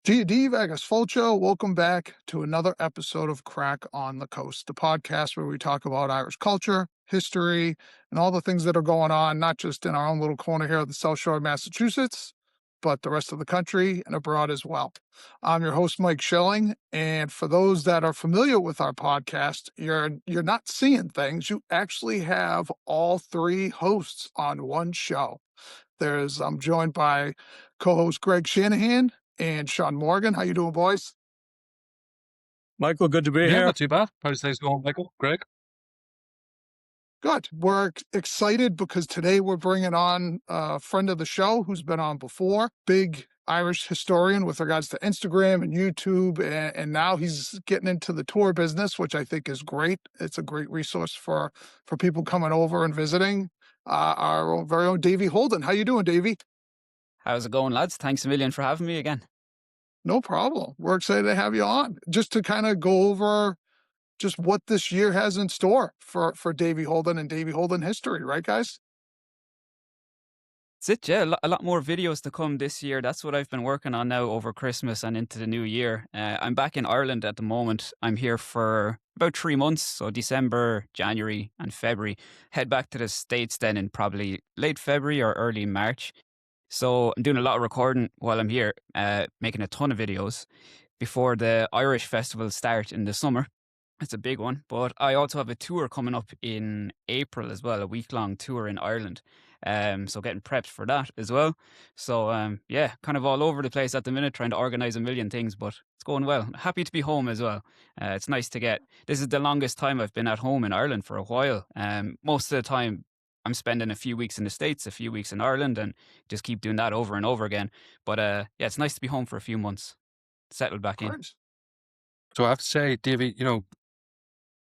G.D. Vegas Fulcho, welcome back to another episode of Craic on the Coast, the podcast where we talk about Irish culture, history, and all the things that are going on, not just in our own little corner here of the South Shore of Massachusetts, but the rest of the country and abroad as well. I'm your host, Mike Schilling, and for those that are familiar with our podcast, you're not seeing things. You actually have all three hosts on one show. I'm joined by co-host Greg Shanahan and Sean Morgan. How you doing, boys? Michael, good to be here. Not too bad. How's things going, Michael? Greg? Good. We're excited because today we're bringing on a friend of the show who's been on before, big Irish historian with regards to Instagram and YouTube, and now he's getting into the tour business, which I think is great. It's a great resource for people coming over and visiting. Our very own Davy Holden. How you doing, Davy? How's it going, lads? Thanks a million for having me again. No problem. We're excited to have you on, just to kind of go over just what this year has in store for Davy Holden and Davy Holden history, right, guys? That's it, yeah. A lot more videos to come this year. That's what I've been working on now over Christmas and into the new year. I'm back in Ireland at the moment. I'm here for about 3 months, so December, January and February. Head back to the States then in probably late February or early March. So I'm doing a lot of recording while I'm here, making a ton of videos before the Irish festivals start in the summer. It's a big one, but I also have a tour coming up in April as well, a week-long tour in Ireland. So getting prepped for that as well. So yeah, kind of all over the place at the minute, trying to organise a million things, but it's going well. Happy to be home as well. It's nice to this is the longest time I've been at home in Ireland for a while. Most of the time I'm spending a few weeks in the States, a few weeks in Ireland, and just keep doing that over and over again. But yeah, it's nice to be home for a few months, settled back in. So I have to say, Davey,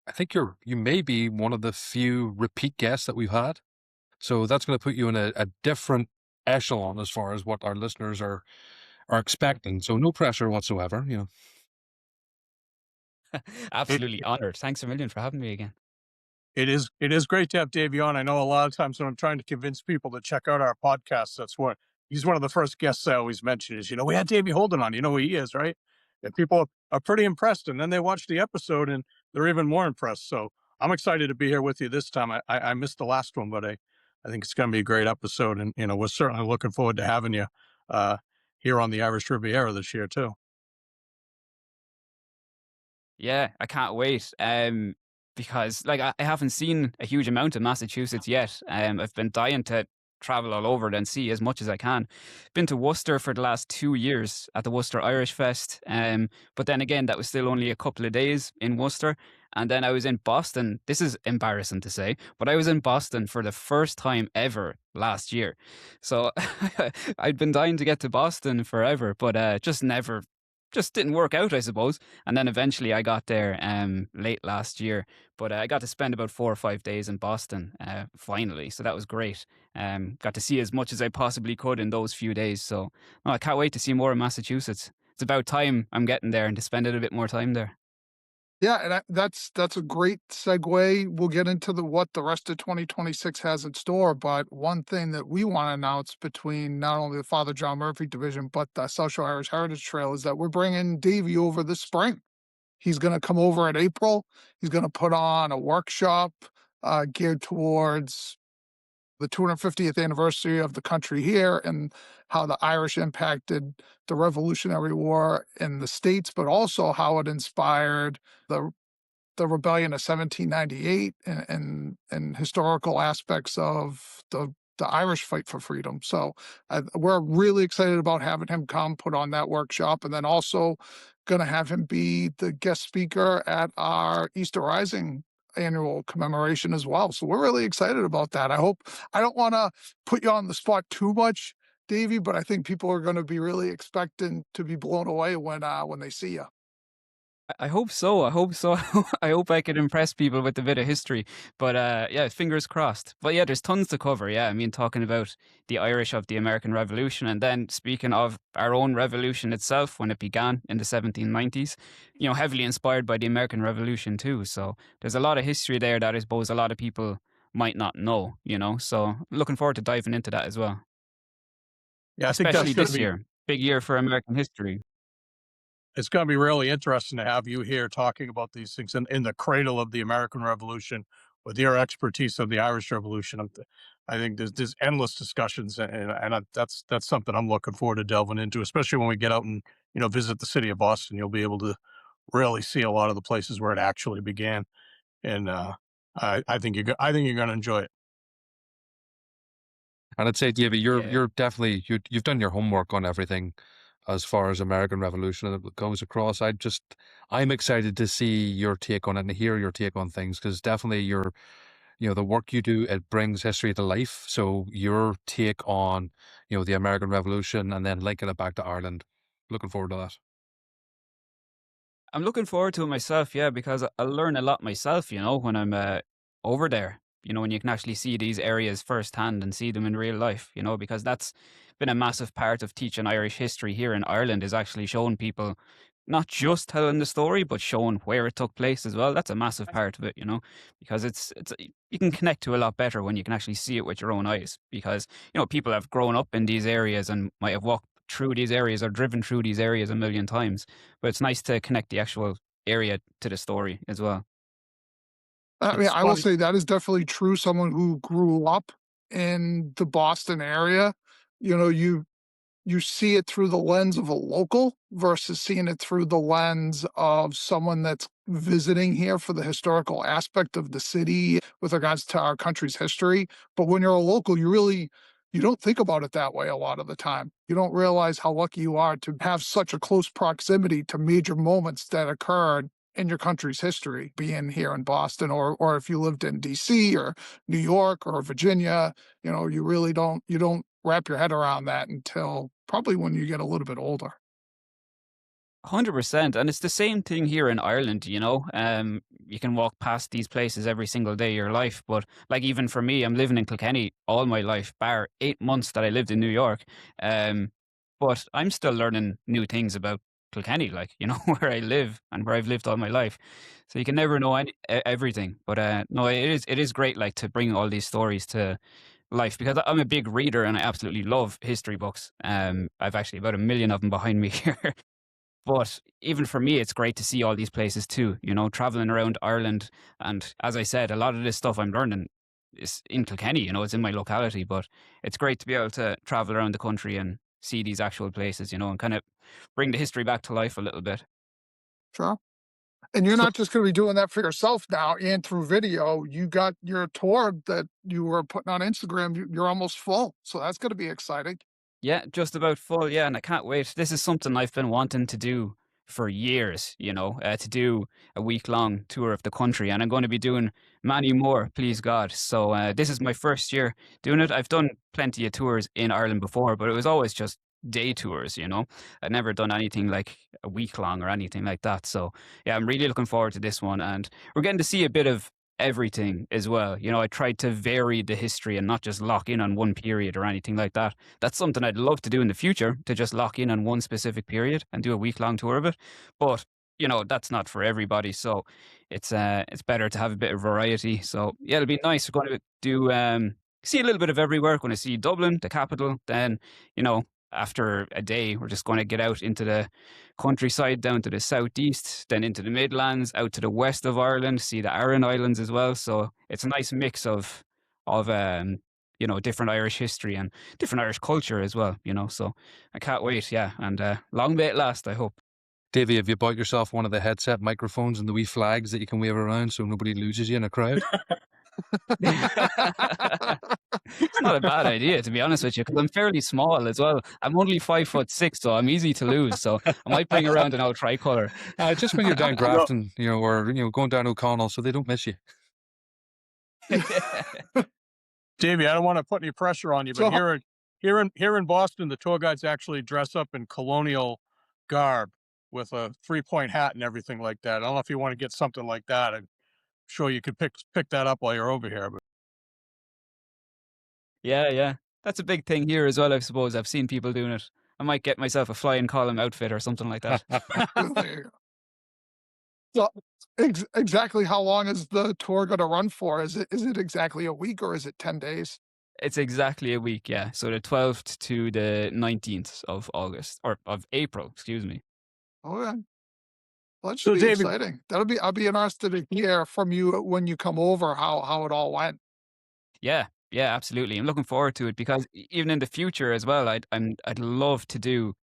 I think you may be one of the few repeat guests that we've had. So that's going to put you in a different echelon as far as what our listeners are expecting. So no pressure whatsoever, Absolutely honored. Thanks a million for having me again. It is great to have Davey on. I know a lot of times when I'm trying to convince people to check out our podcast, he's one of the first guests I always mention is, we had Davy Holden on, you know who he is, right? And people are pretty impressed. And then they watch the episode and they're even more impressed. So I'm excited to be here with you this time. I missed the last one, but I think it's going to be a great episode. And, we're certainly looking forward to having you here on the Irish Riviera this year too. Yeah, I can't wait. Because I haven't seen a huge amount of Massachusetts yet. I've been dying to travel all over it and see as much as I can. Been to Worcester for the last 2 years at the Worcester Irish Fest. But then again, that was still only a couple of days in Worcester. And then I was in Boston. This is embarrassing to say, but I was in Boston for the first time ever last year. So I'd been dying to get to Boston forever, but just didn't work out, I suppose. And then eventually I got there late last year. But I got to spend about 4 or 5 days in Boston finally. So that was great. Got to see as much as I possibly could in those few days. So I can't wait to see more of Massachusetts. It's about time I'm getting there and to spend a little bit more time there. Yeah, and that's a great segue. We'll get into what the rest of 2026 has in store. But one thing that we want to announce between not only the Father John Murphy division, but the South Shore Irish Heritage Trail is that we're bringing Davy over this spring. He's going to come over in April. He's going to put on a workshop geared towards the 250th anniversary of the country here and how the Irish impacted the Revolutionary War in the States, but also how it inspired the rebellion of 1798 and historical aspects of the Irish fight for freedom. So we're really excited about having him come put on that workshop, and then also going to have him be the guest speaker at our Easter Rising Annual Commemoration as well. So we're really excited about that. I don't want to put you on the spot too much, Davey, but I think people are going to be really expecting to be blown away when they see you. I hope so. I hope so. I hope I can impress people with a bit of history. But yeah, fingers crossed. But yeah, there's tons to cover. Yeah, I mean, talking about the Irish of the American Revolution, and then speaking of our own revolution itself when it began in the 1790s, heavily inspired by the American Revolution too. So there's a lot of history there that I suppose a lot of people might not know. So looking forward to diving into that as well, Yeah, I think that's especially going to this be year. Big year for American history. it's going to be really interesting to have you here talking about these things in the cradle of the American Revolution with your expertise of the Irish Revolution. I think there's endless discussions, and that's something I'm looking forward to delving into, especially when we get out and visit the city of Boston. You'll be able to really see a lot of the places where it actually began, and I think I think you're going to enjoy it. And I'd say, David, Yeah. you're definitely you've done your homework on everything as far as American Revolution and it goes across. I'm excited to see your take on it and hear your take on things because definitely the work you do, it brings history to life. So your take on, the American Revolution and then linking it back to Ireland. Looking forward to that. I'm looking forward to it myself, yeah, because I'll learn a lot myself, when I'm over there. When you can actually see these areas firsthand and see them in real life, because that's been a massive part of teaching Irish history here in Ireland is actually showing people not just telling the story, but showing where it took place as well. That's a massive part of it, because it's you can connect to a lot better when you can actually see it with your own eyes. Because people have grown up in these areas and might have walked through these areas or driven through these areas a million times, but it's nice to connect the actual area to the story as well. I mean, It's I will funny. say that is definitely true. Someone who grew up in the Boston area, you know, you see it through the lens of a local versus seeing it through the lens of someone that's visiting here for the historical aspect of the city with regards to our country's history. But when you're a local, you don't think about it that way a lot of the time. You don't realize how lucky you are to have such a close proximity to major moments that occurred in your country's history, being here in Boston, or if you lived in DC or New York or Virginia, you don't wrap your head around that until probably when you get a little bit older. 100%. And it's the same thing here in Ireland. You can walk past these places every single day of your life. But like even for me, I'm living in Kilkenny all my life, bar 8 months that I lived in New York. Um, but I'm still learning new things about Kilkenny, like, where I live and where I've lived all my life. So you can never know everything. But no, it is great like to bring all these stories to life because I'm a big reader and I absolutely love history books. I've actually about a million of them behind me here. But even for me, it's great to see all these places too, traveling around Ireland. And as I said, a lot of this stuff I'm learning is in Kilkenny, it's in my locality, but it's great to be able to travel around the country and see these actual places, and kind of bring the history back to life a little bit. Sure. And you're So not just going to be doing that for yourself now and through video. You got your tour that you were putting on Instagram. You're almost full. So that's going to be exciting. Yeah, just about full. Yeah, and I can't wait. This is something I've been wanting to do for years, to do a week long tour of the country. And I'm going to be doing many more, please God. So this is my first year doing it. I've done plenty of tours in Ireland before, but it was always just day tours. I'd never done anything like a week long or anything like that. So yeah, I'm really looking forward to this one. And we're getting to see a bit of everything as well. I tried to vary the history and not just lock in on one period or anything like that. That's something I'd love to do in the future, to just lock in on one specific period and do a week long tour of it. But that's not for everybody. So it's better to have a bit of variety. So yeah, it'll be nice. We're going to do see a little bit of everywhere. We're going to see Dublin, the capital. Then after a day, we're just going to get out into the countryside, down to the southeast, then into the Midlands, out to the west of Ireland, see the Aran Islands as well. So it's a nice mix of different Irish history and different Irish culture as well. So I can't wait, yeah. And long may it last, I hope. Davey, have you bought yourself one of the headset microphones and the wee flags that you can wave around so nobody loses you in a crowd? It's not a bad idea, to be honest with you, because I'm fairly small as well. I'm only 5'6", so I'm easy to lose. So I might bring around an old tricolor. Just when you're down no, Grafton, or going down O'Connell, so they don't miss you. Davey, I don't want to put any pressure on you, but So, here in Boston, the tour guides actually dress up in colonial garb. with a 3-point hat and everything like that. I don't know if you want to get something like that. I'm sure you could pick that up while you're over here. Yeah, yeah. That's a big thing here as well, I suppose. I've seen people doing it. I might get myself a flying column outfit or something like that. There you go. So, exactly how long is the tour gonna run for? Is it exactly a week or is it 10 days? It's exactly a week, yeah. So the 12th to the 19th of August, or of April, excuse me. Oh, yeah. Well, that should So, be David, exciting. I'll be interested to hear from you when you come over how it all went. Yeah, yeah, absolutely. I'm looking forward to it because even in the future as well, I'd love to do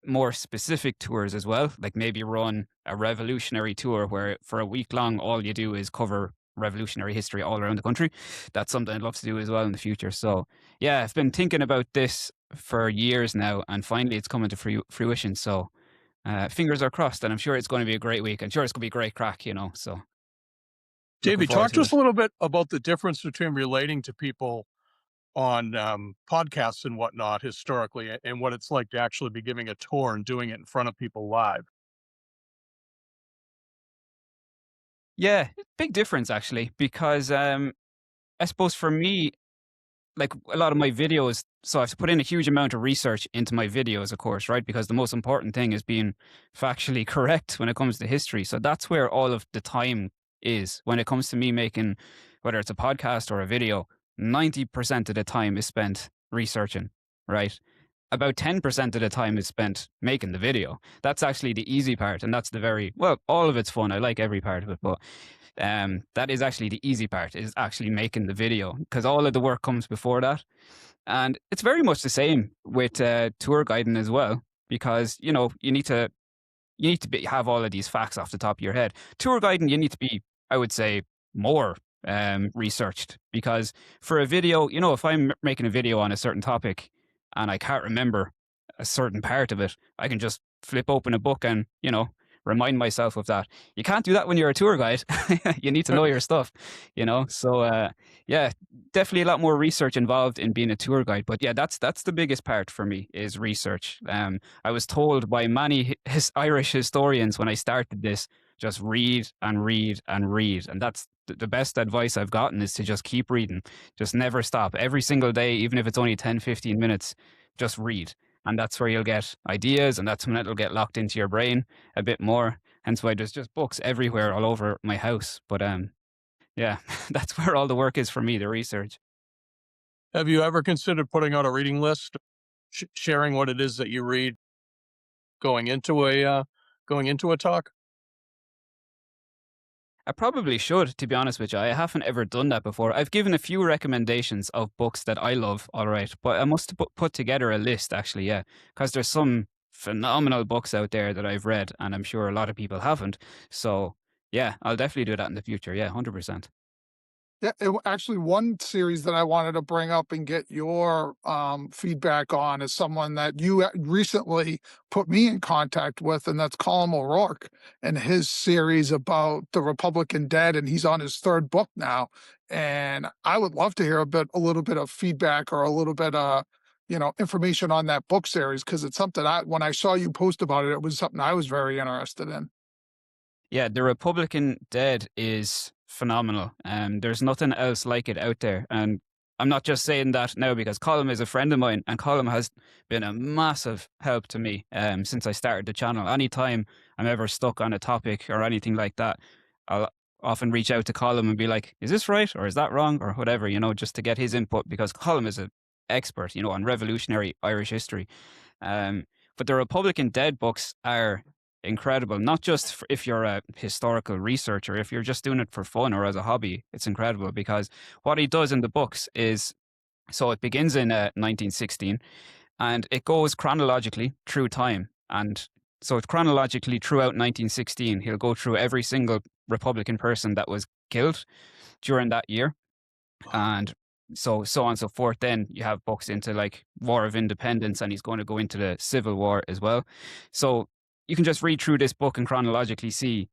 more specific tours as well, like maybe run a revolutionary tour where for a week long all you do is cover revolutionary history all around the country. That's something I'd love to do as well in the future. So yeah, I've been thinking about this for years now, and finally it's coming to fruition. So fingers are crossed, and I'm sure it's going to be a great week. I'm sure it's going to be great crack, you know. So looking David, forward talk to to us it. a little bit about the difference between relating to people on podcasts and whatnot historically, and what it's like to actually be giving a tour and doing it in front of people live. Yeah, big difference actually, because I suppose for me, like a lot of my videos, so I have to put in a huge amount of research into my videos, of course, right? Because the most important thing is being factually correct when it comes to history. So that's where all of the time is when it comes to me making, whether it's a podcast or a video. 90% of the time is spent researching, right? About 10% of the time is spent making the video. That's actually the easy part. And that's the very, well, all of it's fun. I like every part of it, but that is actually the easy part, is actually making the video, because all of the work comes before that. And it's very much the same with tour guiding as well, because you need to have all of these facts off the top of your head. Tour guiding, you need to be, I would say, more researched, because for a video, if I'm making a video on a certain topic and I can't remember a certain part of it, I can just flip open a book and, remind myself of that. You can't do that when you're a tour guide. You need to know your stuff, So, yeah, definitely a lot more research involved in being a tour guide. But yeah, that's the biggest part for me, is research. I was told by many Irish historians when I started this, just read and read and read. And that's the best advice I've gotten, is to just keep reading. Just never stop. Every single day, even if it's only 10, 15 minutes, just read. And that's where you'll get ideas, and that's when it'll get locked into your brain a bit more. Hence why there's just books everywhere all over my house. But yeah, that's where all the work is for me, the research. Have you ever considered putting out a reading list, sharing what it is that you read going into a talk? I probably should, to be honest with you. I haven't ever done that before. I've given a few recommendations of books that I love, all right, but I must put together a list, actually, yeah, because there's some phenomenal books out there that I've read, and I'm sure a lot of people haven't. So, yeah, I'll definitely do that in the future. Yeah, 100%. Yeah, actually, one series that I wanted to bring up and get your feedback on is someone that you recently put me in contact with, and that's Colin O'Rourke and his series about the Republican dead, and he's on his third book now. And I would love to hear a little bit of feedback or a little bit information on that book series, because it's something when I saw you post about it, it was something I was very interested in. Yeah, The Republican Dead is phenomenal. There's nothing else like it out there. And I'm not just saying that now because Colm is a friend of mine, and Colm has been a massive help to me since I started the channel. Anytime I'm ever stuck on a topic or anything like that, I'll often reach out to Colm and be like, is this right or is that wrong or whatever, just to get his input, because Colm is an expert, on revolutionary Irish history. But the Republican Dead books are incredible, not just if you're a historical researcher, if you're just doing it for fun or as a hobby. It's incredible because what he does in the books is, so it begins in 1916 and it goes chronologically through time. And so it's chronologically throughout 1916. He'll go through every single Republican person that was killed during that year. And so on and so forth. Then you have books into like War of Independence, and he's going to go into the Civil War as well. So you can just read through this book and chronologically see,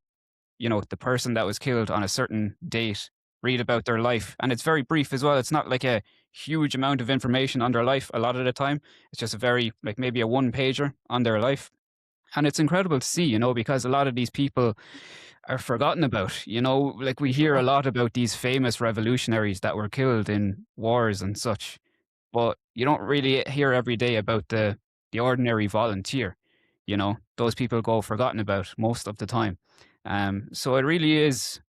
the person that was killed on a certain date, read about their life. And it's very brief as well. It's not like a huge amount of information on their life a lot of the time. It's just a very, like maybe a one pager on their life. And it's incredible to see, because a lot of these people are forgotten about. Like we hear a Yeah. lot about these famous revolutionaries that were killed in wars and such, but you don't really hear every day about the ordinary volunteer. Those people go forgotten about most of the time. So it really is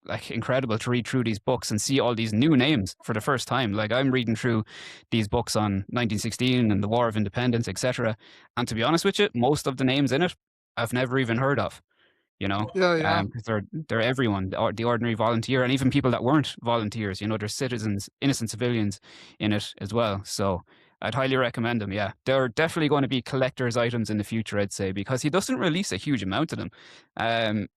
like incredible to read through these books and see all these new names for the first time. Like I'm reading through these books on 1916 and the War of Independence, etc. And to be honest with you, most of the names in it I've never even heard of. Yeah, yeah. Because they're everyone, the ordinary volunteer, and even people that weren't volunteers. There's citizens, innocent civilians in it as well. So I'd highly recommend them. Yeah, they're definitely going to be collector's items in the future, I'd say, because he doesn't release a huge amount of them. Um,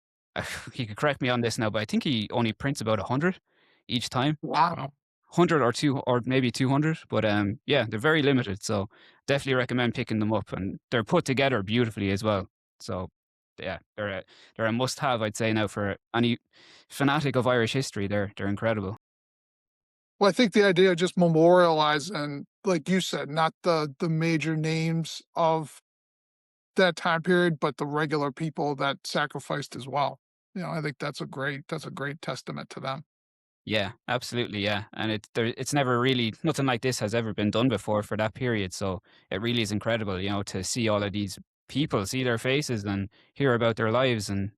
he could correct me on this now, but I think he only prints about 100 each time. Wow. 100 or two, or maybe 200, but yeah, they're very limited. So definitely recommend picking them up, and they're put together beautifully as well. So yeah, they're a must-have, I'd say, now for any fanatic of Irish history. They're incredible. Well, I think the idea of just memorializing, like you said, not the major names of that time period, but the regular people that sacrificed as well. I think that's a great testament to them. Yeah, absolutely. Yeah, and it's never really nothing like this has ever been done before for that period. So it really is incredible, to see all of these people, see their faces, and hear about their lives, and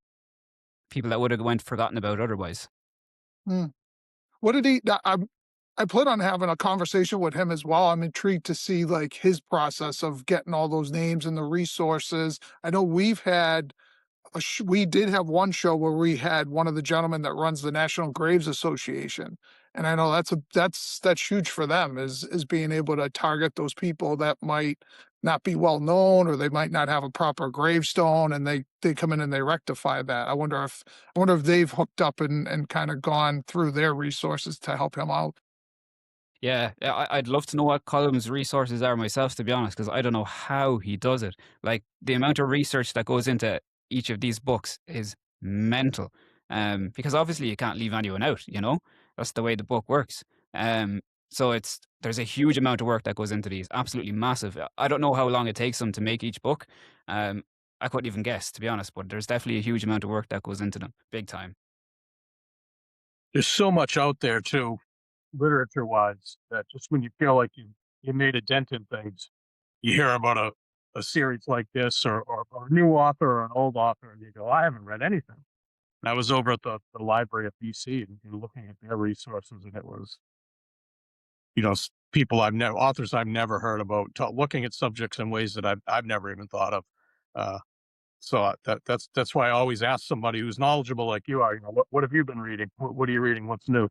people that would have went forgotten about otherwise. Mm. What did he? I plan on having a conversation with him as well. I'm intrigued to see like his process of getting all those names and the resources. I know we did have one show where we had one of the gentlemen that runs the National Graves Association, and I know that's huge for them is being able to target those people that might not be well known or they might not have a proper gravestone, and they come in and they rectify that. I wonder if they've hooked up and kind of gone through their resources to help him out. Yeah, I'd love to know what Column's resources are myself, to be honest, because I don't know how he does it. Like the amount of research that goes into each of these books is mental. Because obviously you can't leave anyone out. That's the way the book works. So there's a huge amount of work that goes into these, absolutely massive. I don't know how long it takes them to make each book. Um, I couldn't even guess, to be honest, but there's definitely a huge amount of work that goes into them, big time. There's so much out there too, literature wise, that just when you feel like you made a dent in things, you hear about a series like this or a new author or an old author, and you go, I haven't read anything. And I was over at the library of BC and looking at their resources, and it was, people authors I've never heard about, looking at subjects in ways that I've never even thought of. Uh, that's why I always ask somebody who's knowledgeable like you are. What have you been reading? What are you reading? What's new?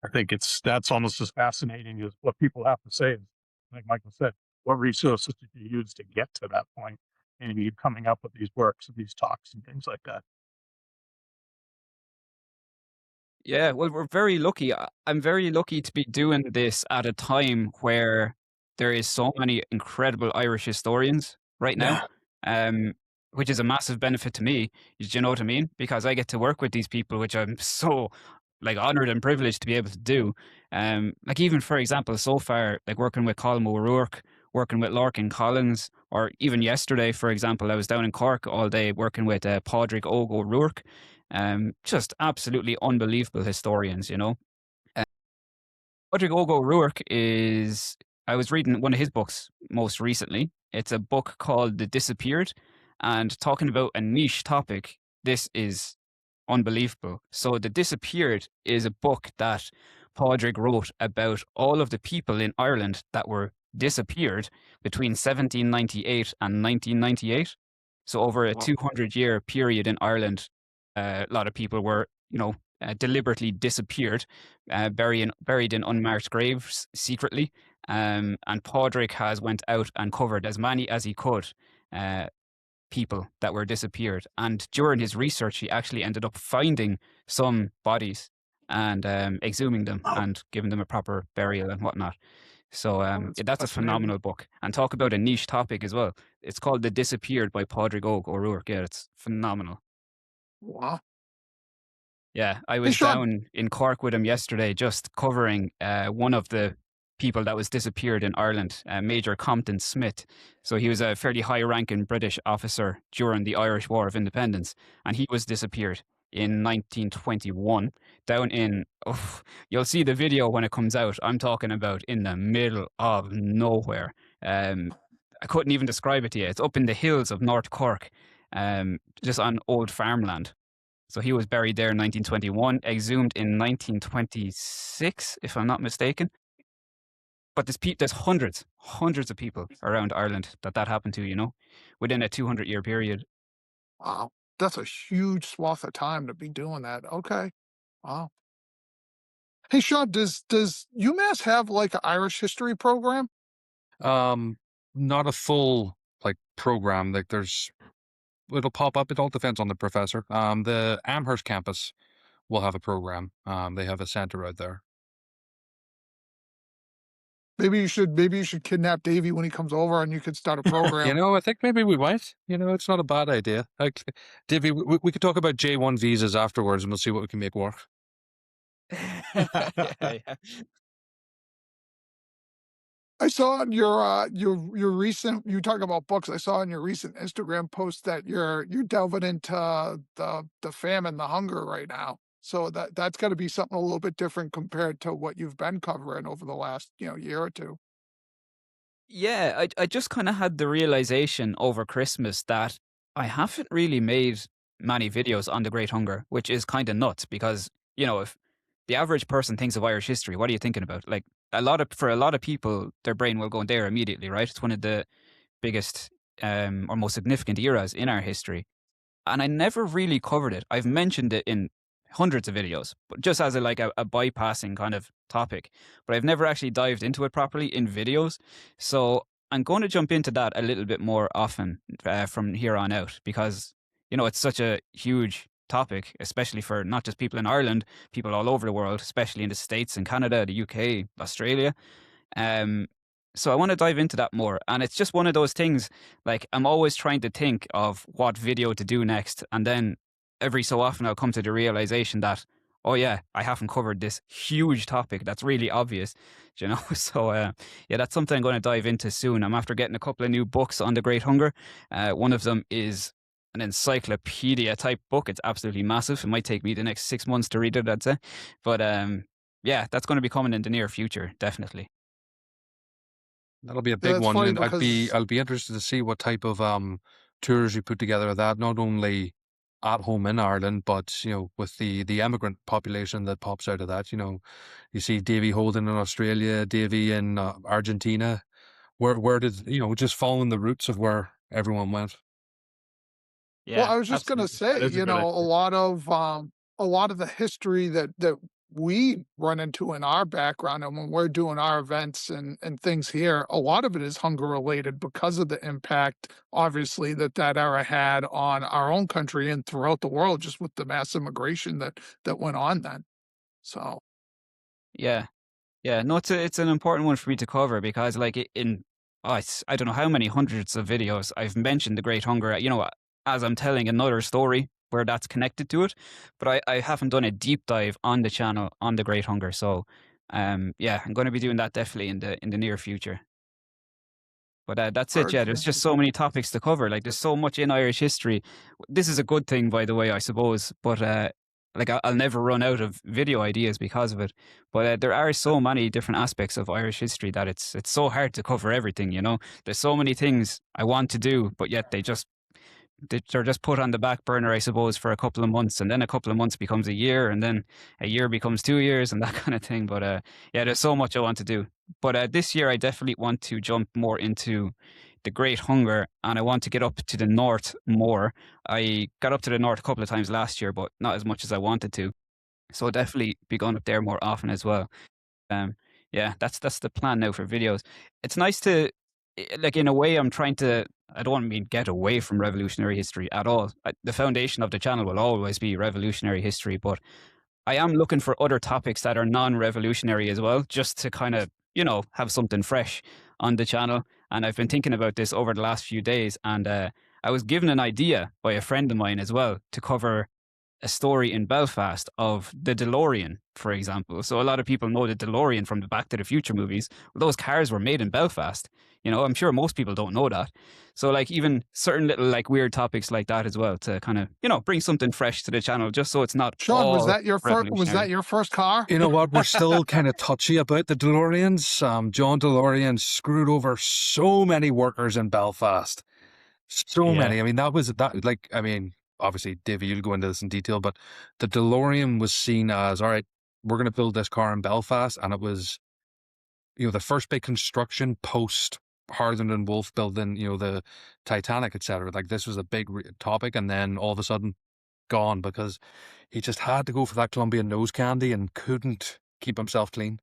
I think that's almost as fascinating as what people have to say. Like Michael said, what resources did you use to get to that point? And you coming up with these works and these talks and things like that. Yeah, well, we're very lucky. I'm very lucky to be doing this at a time where there is so many incredible Irish historians right now, Yeah. um, which is a massive benefit to me. Do you know what I mean? Because I get to work with these people, which I'm so like honored and privileged to be able to do. Like even for example, so far, like working with Colm O'Rourke, working with Lorcan Collins, or even yesterday, for example, I was down in Cork all day working with Padraig Og O'Rourke. Just absolutely unbelievable historians. Uh, Padraig Og O'Rourke I was reading one of his books most recently. It's a book called The Disappeared, and talking about a niche topic, this is unbelievable. So The Disappeared is a book that Padraig wrote about all of the people in Ireland that were disappeared between 1798 and 1998. So over a 200-year period in Ireland, a lot of people were, deliberately disappeared, buried in unmarked graves secretly. And Padraig has went out and covered as many as he could uh, people that were disappeared. And during his research, he actually ended up finding some bodies and exhuming them and giving them a proper burial and whatnot. So That's that's a fascinating. phenomenal book. And talk about a niche topic as well. It's called The Disappeared by Padraig Og O'Rourke. Yeah, it's phenomenal. Wow. Yeah, I Hey, was Sean. down in Cork with him yesterday, just covering one of the people that was disappeared in Ireland, Major Compton Smith. So he was a fairly high-ranking British officer during the Irish War of Independence, and he was disappeared in 1921 down in, oh, you'll see the video when it comes out. I'm talking about in the middle of nowhere. I couldn't even describe it to you. It's up in the hills of North Cork, just on old farmland. So he was buried there in 1921, exhumed in 1926, if I'm not mistaken. But there's hundreds of people around Ireland that happened to, within a 200-year period. Wow. That's a huge swath of time to be doing that. Okay. Wow. Hey, Sean, does UMass have like an Irish history program? Not a full like program. Like it'll pop up. It all depends on the professor. The Amherst campus will have a program. They have a center out there. Maybe you should kidnap Davy when he comes over and you could start a program. I think maybe we might. It's not a bad idea. Like, Davey, we could talk about J1 visas afterwards, and we'll see what we can make work. Yeah. I saw on your recent, you talk about books. I saw on your recent Instagram post that you're delving into the famine, the hunger right now. So that's got to be something a little bit different compared to what you've been covering over the last year or two. Yeah, I just kind of had the realization over Christmas that I haven't really made many videos on the Great Hunger, which is kind of nuts because, if the average person thinks of Irish history, what are you thinking about? Like for a lot of people, their brain will go there immediately, right? It's one of the biggest or most significant eras in our history. And I never really covered it. I've mentioned it in hundreds of videos, but just as a bypassing kind of topic. But I've never actually dived into it properly in videos. So I'm going to jump into that a little bit more often from here on out because, it's such a huge topic, especially for not just people in Ireland, people all over the world, especially in the States and Canada, the UK, Australia. So I want to dive into that more. And it's just one of those things, like I'm always trying to think of what video to do next. And then every so often I'll come to the realization that, oh yeah, I haven't covered this huge topic that's really obvious, So yeah, that's something I'm going to dive into soon. I'm after getting a couple of new books on the Great Hunger. One of them is an encyclopedia type book. It's absolutely massive. It might take me the next 6 months to read it, I'd say. But yeah, that's going to be coming in the near future, definitely. That'll be a Yeah, big it's one, funny and because I'll be interested to see what type of tours you put together of that. Not only at home in Ireland, but with the emigrant population that pops out of that. You see Davy Holden in Australia, Davy in Argentina. Where did just following the roots of where everyone went? well, Yeah, I was just gonna Absolutely. That say, is a good idea. a lot of the history that we run into in our background and when we're doing our events and things here, a lot of it is hunger related because of the impact, obviously, that era had on our own country and throughout the world, just with the mass immigration that went on then. So yeah. Yeah, no, it's an important one for me to cover because, like, I don't know how many hundreds of videos I've mentioned the Great Hunger. As I'm telling another story where that's connected to it, but I haven't done a deep dive on the channel on the Great Hunger. So, yeah, I'm going to be doing that definitely in the near future. But that's it. very Yeah, there's cool. just so many topics to cover. Like, there's so much in Irish history. This is a good thing, by the way, I suppose. But like, I'll never run out of video ideas because of it. But there are so many different aspects of Irish history that it's so hard to cover everything. There's so many things I want to do, but yet they're just put on the back burner, I suppose, for a couple of months, and then a couple of months becomes a year, and then a year becomes 2 years, and that kind of thing. But yeah, there's so much I want to do. But this year, I definitely want to jump more into the Great Hunger, and I want to get up to the north more. I got up to the north a couple of times last year, but not as much as I wanted to. So I'll definitely be going up there more often as well. Um, yeah, that's the plan now for videos. It's nice to, like, in a way, I'm trying to. I don't mean get away from revolutionary history at all. The foundation of the channel will always be revolutionary history, but I am looking for other topics that are non-revolutionary as well, just to kind of have something fresh on the channel. And I've been thinking about this over the last few days, and I was given an idea by a friend of mine as well to cover a story in Belfast of the DeLorean, for example. So a lot of people know the DeLorean from the Back to the Future movies. Well, those cars were made in Belfast. You know, I'm sure most people don't know that. So like even certain little like weird topics like that as well to kind of, you know, bring something fresh to the channel just so it's not Sean, all was that revolutionary. your first car? You know what? We're still kind of touchy about the DeLoreans. John DeLorean screwed over so many workers in Belfast. So Yeah. many. I mean, that was that. Like, I mean, obviously, Davey, you'll go into this in detail, but the DeLorean was seen as, all right, we're going to build this car in Belfast, and it was, you know, the first big construction post Harland and Wolff building, you know, the Titanic, etc. Like, this was a big topic, and then all of a sudden, gone because he just had to go for that Colombian nose candy and couldn't keep himself clean.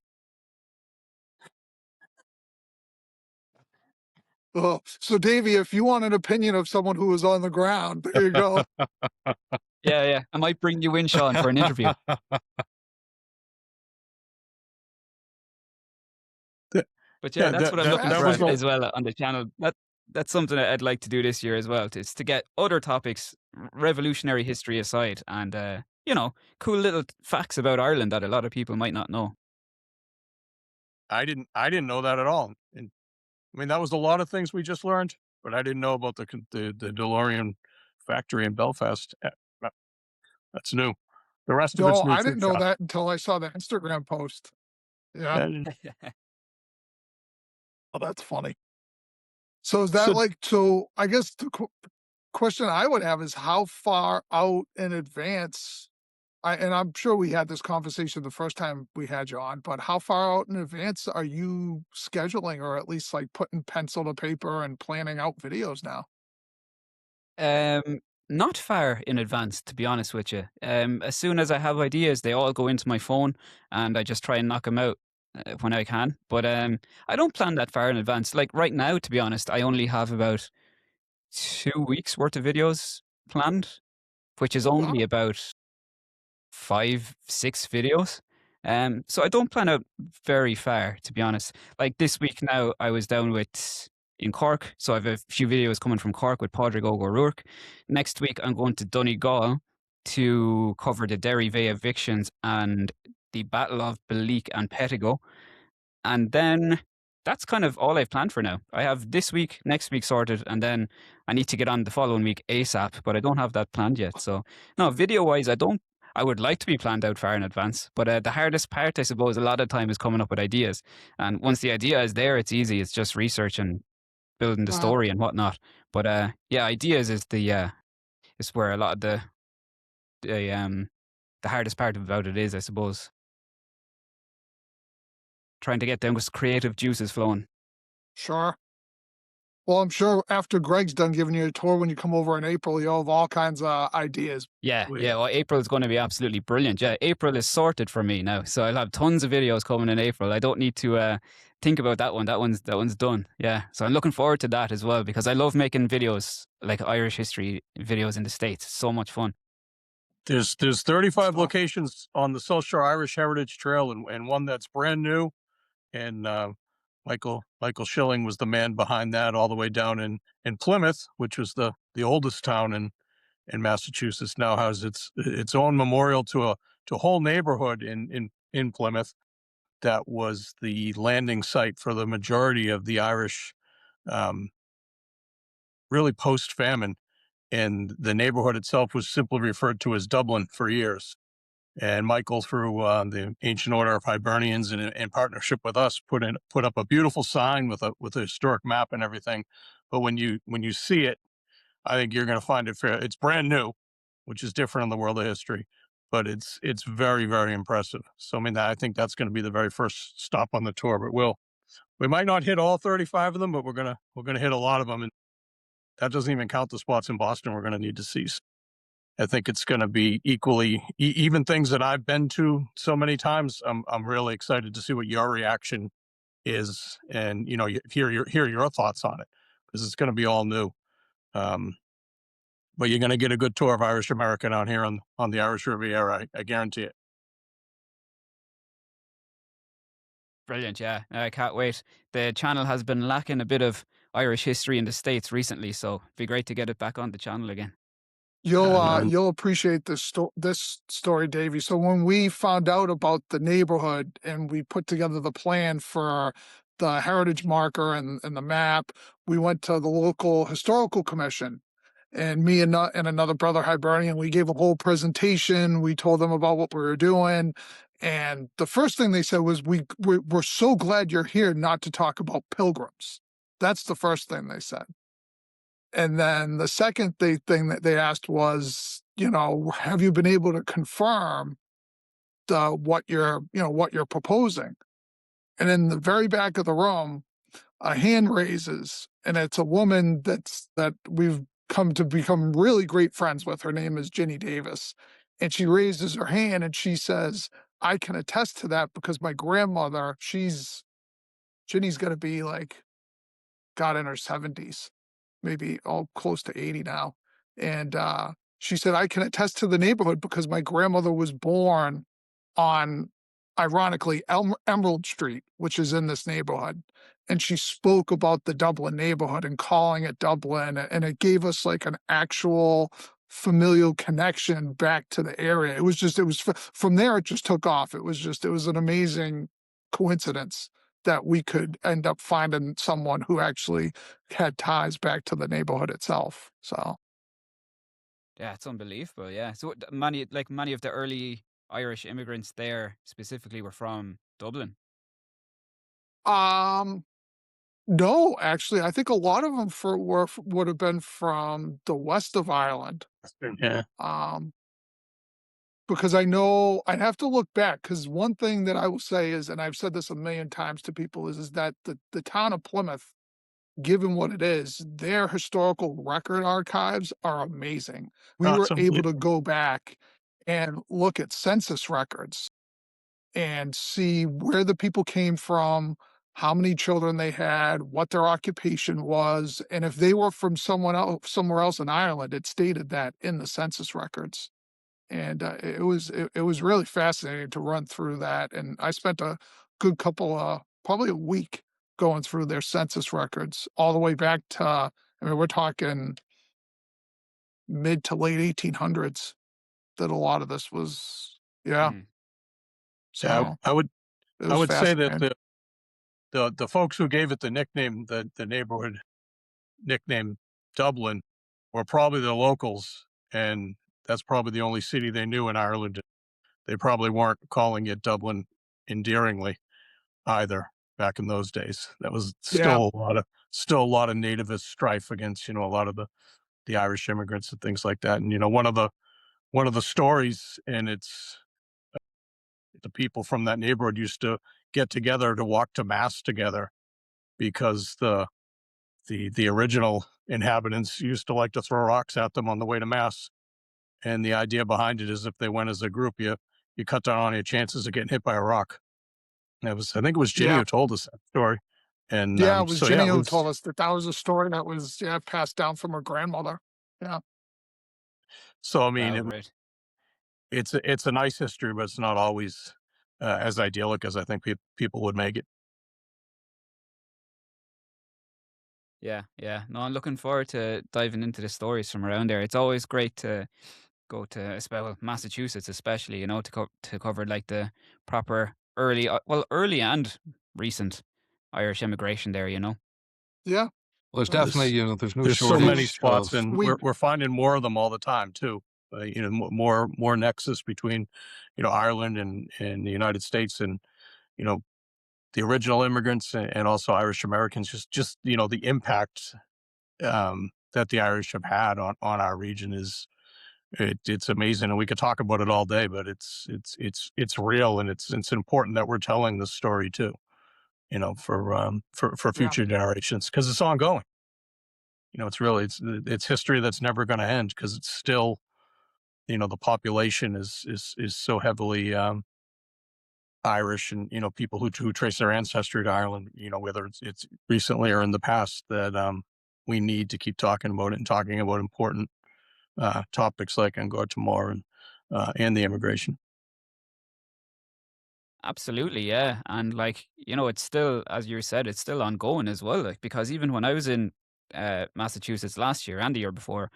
Oh, so Davey, if you want an opinion of someone who was on the ground, there you go. Yeah, yeah. I might bring you in, Sean, for an interview. But yeah, that's what I'm looking that for was the as well on the channel. That's something that I'd like to do this year as well. To get other topics, revolutionary history aside, and you know, cool little facts about Ireland that a lot of people might not know. I didn't know that at all. And I mean, that was a lot of things we just learned, but I didn't know about the DeLorean factory in Belfast. That's new. The rest of No, it's new I too, didn't know Chuck. that until I saw the Instagram post. Yeah, And oh, that's funny. So is that so like so? I guess the question I would have is how far out in advance. And I'm sure we had this conversation the first time we had you on, but how far out in advance are you scheduling, or at least like putting pencil to paper and planning out videos now? Not far in advance, to be honest with you. As soon as I have ideas, they all go into my phone, and I just try and knock them out when I can. But I don't plan that far in advance. Like right now, to be honest, I only have about 2 weeks worth of videos planned, which is Oh wow, only about 5, 6 videos. So I don't plan out very far, to be honest. Like this week now, I was down with in Cork, so I have a few videos coming from Cork with Padraig O'Rourke. Next week, I'm going to Donegal to cover the Derry Bay evictions and the Battle of Beleek and Pettigo. And then that's kind of all I've planned for now. I have this week, next week sorted, and then I need to get on the following week ASAP, but I don't have that planned yet. So, no, video wise, I would like to be planned out far in advance, but the hardest part, I suppose, a lot of time is coming up with ideas. And once the idea is there, it's easy. It's just research and building the wow. story and whatnot. But yeah, ideas is is where a lot of the hardest part about it is, I suppose, trying to get those creative juices flowing. Sure. Well, I'm sure after Greg's done giving you a tour when you come over in April, you'll have all kinds of ideas. Yeah, we, yeah. Well, April is going to be absolutely brilliant. Yeah, April is sorted for me now, so I'll have tons of videos coming in April. I don't need to think about that one. That one's done. Yeah, so I'm looking forward to that as well because I love making videos like Irish history videos in the States. It's so much fun. there's 35 Stuff. locations on the South Shore Irish Heritage Trail, and one that's brand new. And Michael Schilling was the man behind that, all the way down in Plymouth, which was the oldest town in Massachusetts. Now has its own memorial to a whole neighborhood in Plymouth that was the landing site for the majority of the Irish, um, really post famine. And the neighborhood itself was simply referred to as Dublin for years. And Michael, through the Ancient Order of Hibernians and in partnership with us, put up a beautiful sign with a historic map and everything. But when you see it, I think you're going to find it fair. It's brand new, which is different in the world of history, but it's very, very impressive. So I mean, I think that's going to be the very first stop on the tour. But we might not hit all 35 of them, but we're gonna hit a lot of them, and that doesn't even count the spots in Boston we're going to need to see. I think it's going to be equally, even things that I've been to so many times. I'm really excited to see what your reaction is, and hear your thoughts on it, because it's going to be all new. Um, but you're going to get a good tour of Irish America down here on the Irish Riviera. I guarantee it. Brilliant, yeah. I can't wait. The channel has been lacking a bit of Irish history in the States recently, so it'd be great to get it back on the channel again. And You'll appreciate this story, Davy. So when we found out about the neighborhood and we put together the plan for the heritage marker and the map, we went to the local historical commission. And me and another brother Hibernian, we gave a whole presentation. We told them about what we were doing. And the first thing they said was, we're so glad you're here not to talk about pilgrims. That's the first thing they said. And then the second thing that they asked was, have you been able to confirm what you're proposing? And in the very back of the room, a hand raises, and it's a woman that we've come to become really great friends with. Her name is Ginny Davis. And she raises her hand and she says, I can attest to that because my grandmother, Ginny's gonna be like, got in her 70s, maybe all close to 80 now. And she said, I can attest to the neighborhood because my grandmother was born on, ironically, Emerald Street, which is in this neighborhood. And she spoke about the Dublin neighborhood and calling it Dublin. And it gave us like an actual familial connection back to the area. From there, it just took off. It was an amazing coincidence that we could end up finding someone who actually had ties back to the neighborhood itself. So, Yeah, it's unbelievable. Yeah. So many of the early Irish immigrants there specifically were from Dublin. um, no, actually, I think a lot of them would have been from the west of Ireland. yeah, Um, because I know I'd have to look back. Because one thing that I will say is, and I've said this a million times to people, is that the town of Plymouth, given what it is, their historical record archives are amazing. We were awesome. able to go back and look at census records and see where the people came from, how many children they had, what their occupation was, and if they were from somewhere else in Ireland, it stated that in the census records. And it was really fascinating to run through that. And I spent a good probably a week going through their census records all the way back to, I mean, we're talking mid to late 1800s that a lot of this was, yeah. Mm. Yeah, So I would it I was would say that fascinating. the folks who gave it the nickname, the neighborhood nickname Dublin, were probably the locals, and that's probably the only city they knew in Ireland. They probably weren't calling it Dublin endearingly either back in those days. That was Yeah, still a lot of nativist strife against, a lot of the Irish immigrants and things like that. And one of the stories, and it's the people from that neighborhood used to get together to walk to mass together because the original inhabitants used to like to throw rocks at them on the way to mass. And the idea behind it is if they went as a group, you cut down on your chances of getting hit by a rock. And I think it was Ginny yeah. who told us that story. And Yeah, it was so yeah, Jenny it who was. told us that was a story that was, yeah, passed down from her grandmother. Yeah, So I mean, Wow, great. it's a nice history, but it's not always as idyllic as I think people would make it. Yeah, yeah. No, I'm looking forward to diving into the stories from around there. It's always great to go to Massachusetts, especially, to cover like the proper early and recent Irish immigration there. yeah. Well, there's definitely, There's there's no there's so So many shortage spots, of. and we, we're finding more of them all the time too. More nexus between Ireland and the United States, and you know the original immigrants and also Irish Americans. Just the impact that the Irish have had on our region it's amazing, and we could talk about it all day. But it's real, and it's important that we're telling this story too. For yeah, future generations because it's ongoing. It's history that's never going to end because it's still the population is so heavily Irish, and people who trace their ancestry to Ireland, whether it's recently or in the past, that we need to keep talking about it and talking about important topics like Angkor Timor and the immigration. Absolutely, yeah. And it's still, as you said, it's still ongoing as well. Like, because even when I was in Massachusetts last year and the year before,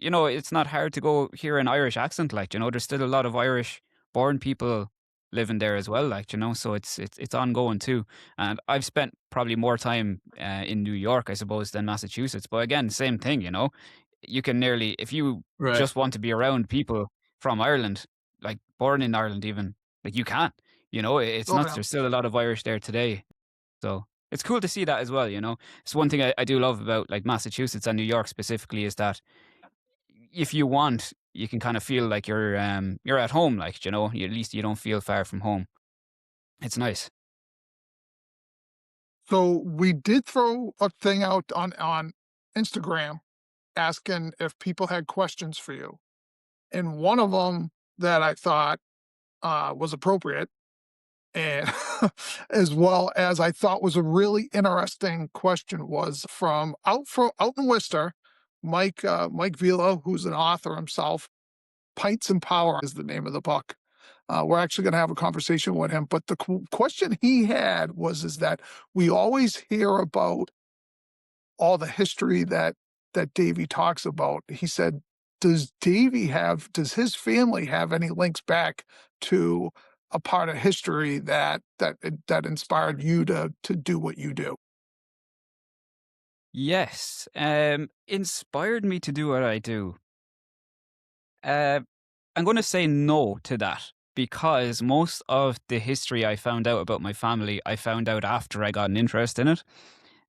it's not hard to go hear an Irish accent, like, there's still a lot of Irish born people living there as well, like, so it's ongoing too. And I've spent probably more time in New York, I suppose, than Massachusetts. But again, same thing, you can nearly, if you Right. just want to be around people from Ireland, like born in Ireland even, like you can, it's Oh nuts. yeah. There's still a lot of Irish there today. So it's cool to see that as well. It's one thing I do love about like Massachusetts and New York specifically is that if you want, you can kind of feel like you're at home, like, at least you don't feel far from home. It's nice. So we did throw a thing out on Instagram asking if people had questions for you. And one of them that I thought was appropriate, and as well as I thought was a really interesting question, was from out in Worcester, Mike Vila, who's an author himself. Pints and Power is the name of the book. We're actually going to have a conversation with him. But the question he had was, is that we always hear about all the history that Davy talks about. He said, does his family have any links back to a part of history that inspired you to do what you do? Yes. Inspired me to do what I do. I'm going to say no to that because most of the history I found out about my family, I found out after I got an interest in it.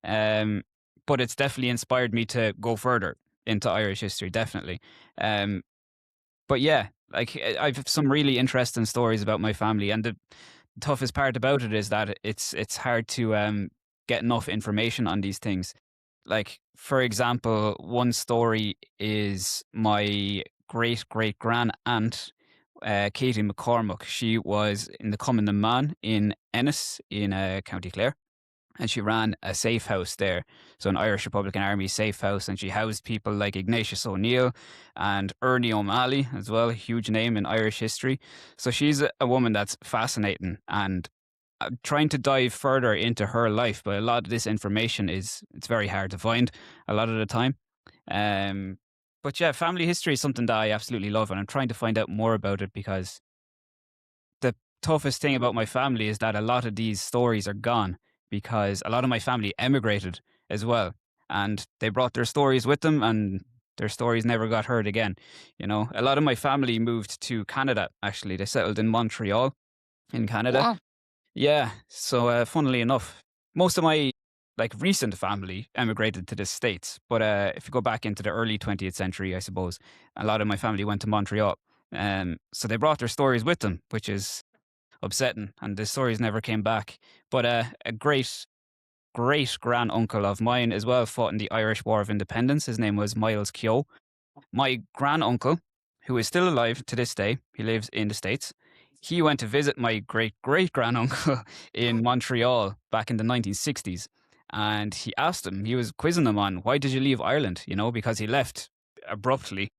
Um, but it's definitely inspired me to go further into Irish history, definitely. Um, but yeah, like I've some really interesting stories about my family, and the toughest part about it is that it's hard to get enough information on these things. Like, for example, one story is my great great grand aunt, Katie McCormack. She was in the Cumann Man in Ennis in County Clare, and she ran a safe house there. So an Irish Republican Army safe house, and she housed people like Ignatius O'Neill and Ernie O'Malley as well, a huge name in Irish history. So she's a woman that's fascinating, and I'm trying to dive further into her life, but a lot of this information it's very hard to find a lot of the time. Um, but yeah, family history is something that I absolutely love, and I'm trying to find out more about it because the toughest thing about my family is that a lot of these stories are gone because a lot of my family emigrated as well, and they brought their stories with them, and their stories never got heard again. A lot of my family moved to Canada. Actually, they settled in Montreal in Canada. Wow. Yeah. So, funnily enough, most of my like recent family emigrated to the States. But if you go back into the early 20th century, I suppose a lot of my family went to Montreal. So they brought their stories with them, which is upsetting, and the stories never came back. But a great great grand uncle of mine as well fought in the Irish War of Independence. His name was Miles Keogh. My grand uncle, who is still alive to this day, he lives in the States. He went to visit my great great grand uncle in Montreal back in the 1960s. And he asked him, he was quizzing him on why did you leave Ireland? Because he left abruptly,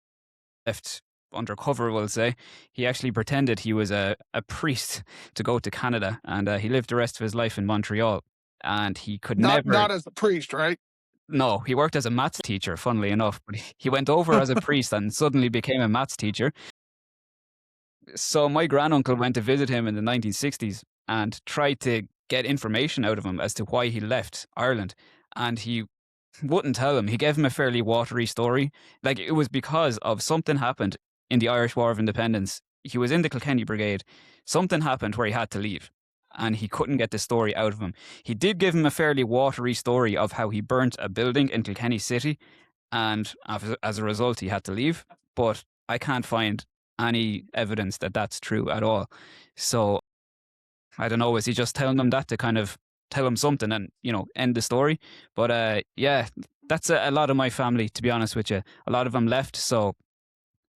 left undercover, we'll say. He actually pretended he was a priest to go to Canada, and he lived the rest of his life in Montreal. And he could never. Not as a priest, right? No, he worked as a maths teacher, funnily enough, but he went over as a priest and suddenly became a maths teacher. So my granduncle went to visit him in the 1960s and tried to get information out of him as to why he left Ireland. And he wouldn't tell him. He gave him a fairly watery story. Like, it was because of something happened in the Irish War of Independence. He was in the Kilkenny Brigade. Something happened where he had to leave, and he couldn't get the story out of him. He did give him a fairly watery story of how he burnt a building in Kilkenny City, and as a result, he had to leave. But I can't find any evidence that that's true at all. So I don't know, is he just telling them that to kind of tell him something and, end the story? But yeah, that's a lot of my family, to be honest with you. A lot of them left, so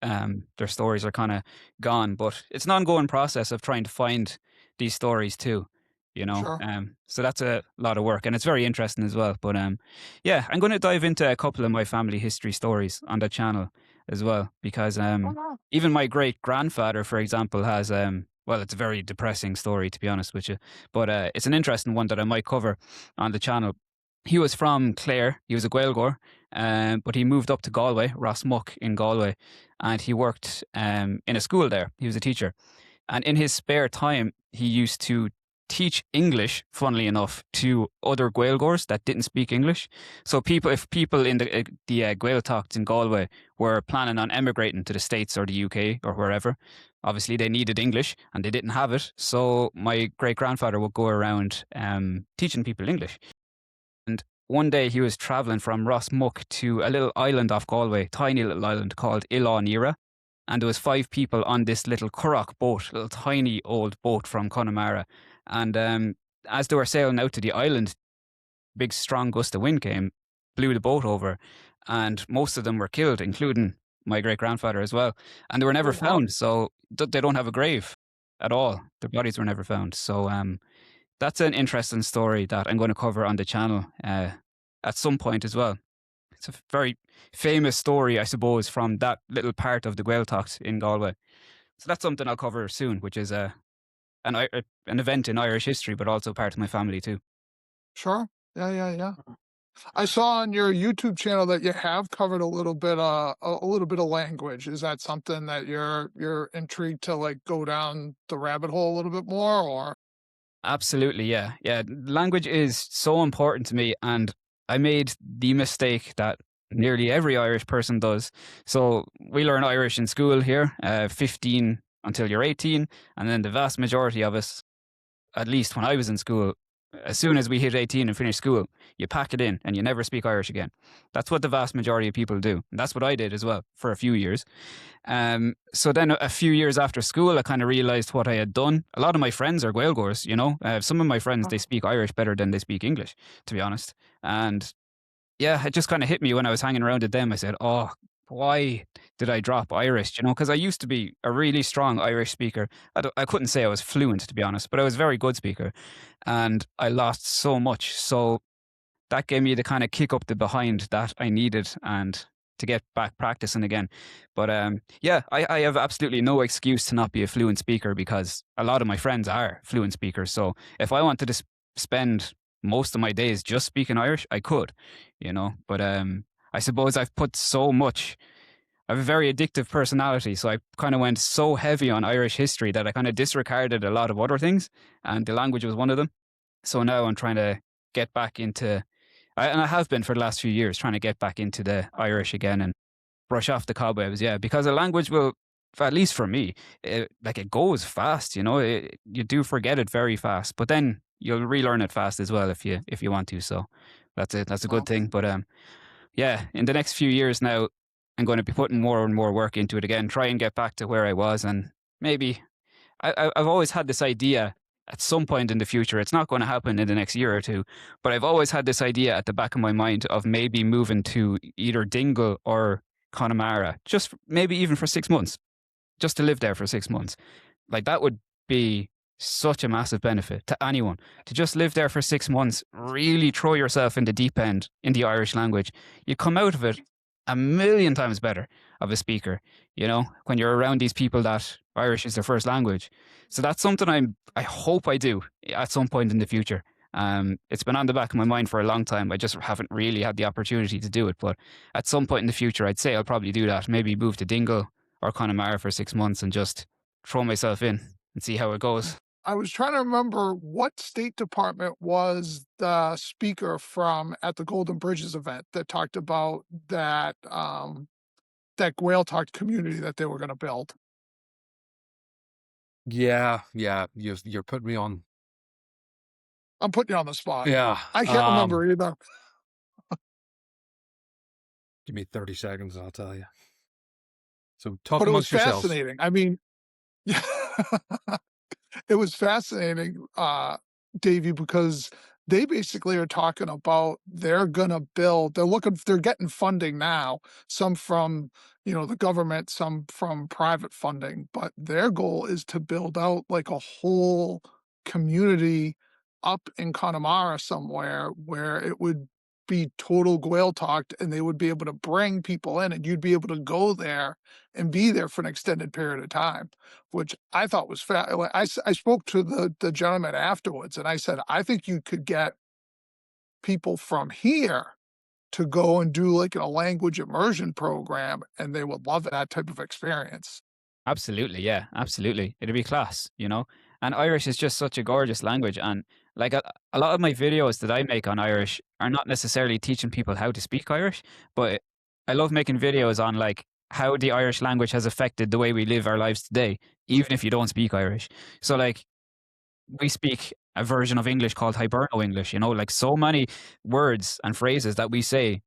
their stories are kind of gone. But it's an ongoing process of trying to find these stories too, Sure. So that's a lot of work, and it's very interesting as well. But yeah, I'm going to dive into a couple of my family history stories on the channel as well, because Oh, wow. even my great grandfather, for example, has well, it's a very depressing story, to be honest with you, but it's an interesting one that I might cover on the channel. He was from Clare. He was a Gaeilgeoir. but he moved up to Galway, Rossmuck in Galway, and he worked in a school there. He was a teacher. And in his spare time, he used to teach English, funnily enough, to other Gaelgors that didn't speak English. So if people in the Gaeltachts in Galway were planning on emigrating to the States or the UK or wherever, obviously they needed English and they didn't have it. So my great-grandfather would go around teaching people English. And one day he was travelling from Rossmuck to a little island off Galway, tiny little island called Ilan. And there was 5 people on this little Craic boat, little tiny old boat from Connemara. And as they were sailing out to the island, big strong gust of wind came, blew the boat over, and most of them were killed, including my great-grandfather as well. And they were never Oh, wow. found, so they don't have a grave at all. Their bodies were never found. So that's an interesting story that I'm going to cover on the channel at some point as well. It's a very famous story, I suppose, from that little part of the Gaeltacht in Galway. So that's something I'll cover soon, which is an event in Irish history, but also part of my family too. Sure. Yeah. I saw on your YouTube channel that you have covered a little bit of language. Is that something that you're intrigued to like go down the rabbit hole a little bit more, or? Absolutely, yeah. Yeah, language is so important to me, and I made the mistake that nearly every Irish person does. So we learn Irish in school here, 15 until you're 18, and then the vast majority of us, at least when I was in school, as soon as we hit 18 and finish school, you pack it in and you never speak Irish again. That's what the vast majority of people do. And that's what I did as well for a few years. So then a few years after school, I kind of realized what I had done. A lot of my friends are Gaelgors, you know. Some of my friends, they speak Irish better than they speak English, to be honest. And yeah, it just kind of hit me when I was hanging around with them. I said, oh, why did I drop Irish? You know, because I used to be a really strong Irish speaker. I couldn't say I was fluent, to be honest, but I was a very good speaker. And I lost so much. So that gave me the kind of kick up the behind that I needed and to get back practicing again. But yeah, I have absolutely no excuse to not be a fluent speaker because a lot of my friends are fluent speakers. So if I wanted to spend most of my days just speaking Irish, I could, you know. But I suppose I've put so much. I have a very addictive personality, so I kind of went so heavy on Irish history that I kind of disregarded a lot of other things, and the language was one of them. So now I'm trying to get back into, and I have been for the last few years, trying to get back into the Irish again and brush off the cobwebs. Yeah, because a language will, at least for me, it goes fast. You know, you do forget it very fast, but then you'll relearn it fast as well if you want to. So that's it. That's a good thing. But yeah, in the next few years now, I'm going to be putting more and more work into it again, try and get back to where I was. And maybe I've always had this idea at some point in the future. It's not going to happen in the next year or two, but I've always had this idea at the back of my mind of maybe moving to either Dingle or Connemara, just maybe even for 6 months, just to live there for 6 months. Like that would be such a massive benefit to anyone to just live there for 6 months, really throw yourself in the deep end in the Irish language. You come out of it a million times better of a speaker, you know, when you're around these people that Irish is their first language. So that's something I hope I do at some point in the future. It's been on the back of my mind for a long time. I just haven't really had the opportunity to do it. But at some point in the future, I'd say I'll probably do that. Maybe move to Dingle or Connemara for 6 months and just throw myself in and see how it goes. I was trying to remember what State Department was the speaker from at the Golden Bridges event that talked about that that Gaeltacht community that they were going to build. Yeah. You're putting me on. I'm putting you on the spot. Yeah. I can't remember either. Give me 30 seconds and I'll tell you. So talk But it was amongst yourselves. fascinating. I mean, it was fascinating, Davey, because they basically are talking about they're getting funding now, some from, the government, some from private funding, but their goal is to build out like a whole community up in Connemara somewhere where it would be total Gaeltacht and they would be able to bring people in and you'd be able to go there and be there for an extended period of time, which I thought was I spoke to the gentleman afterwards and I said, I think you could get people from here to go and do like a language immersion program, and they would love that type of experience. Absolutely, yeah, absolutely. It'd be class, you know? And Irish is just such a gorgeous language. And like a lot of my videos that I make on Irish are not necessarily teaching people how to speak Irish, but I love making videos on like how the Irish language has affected the way we live our lives today, even if you don't speak Irish. So like we speak a version of English called Hiberno English, you know, like so many words and phrases that we say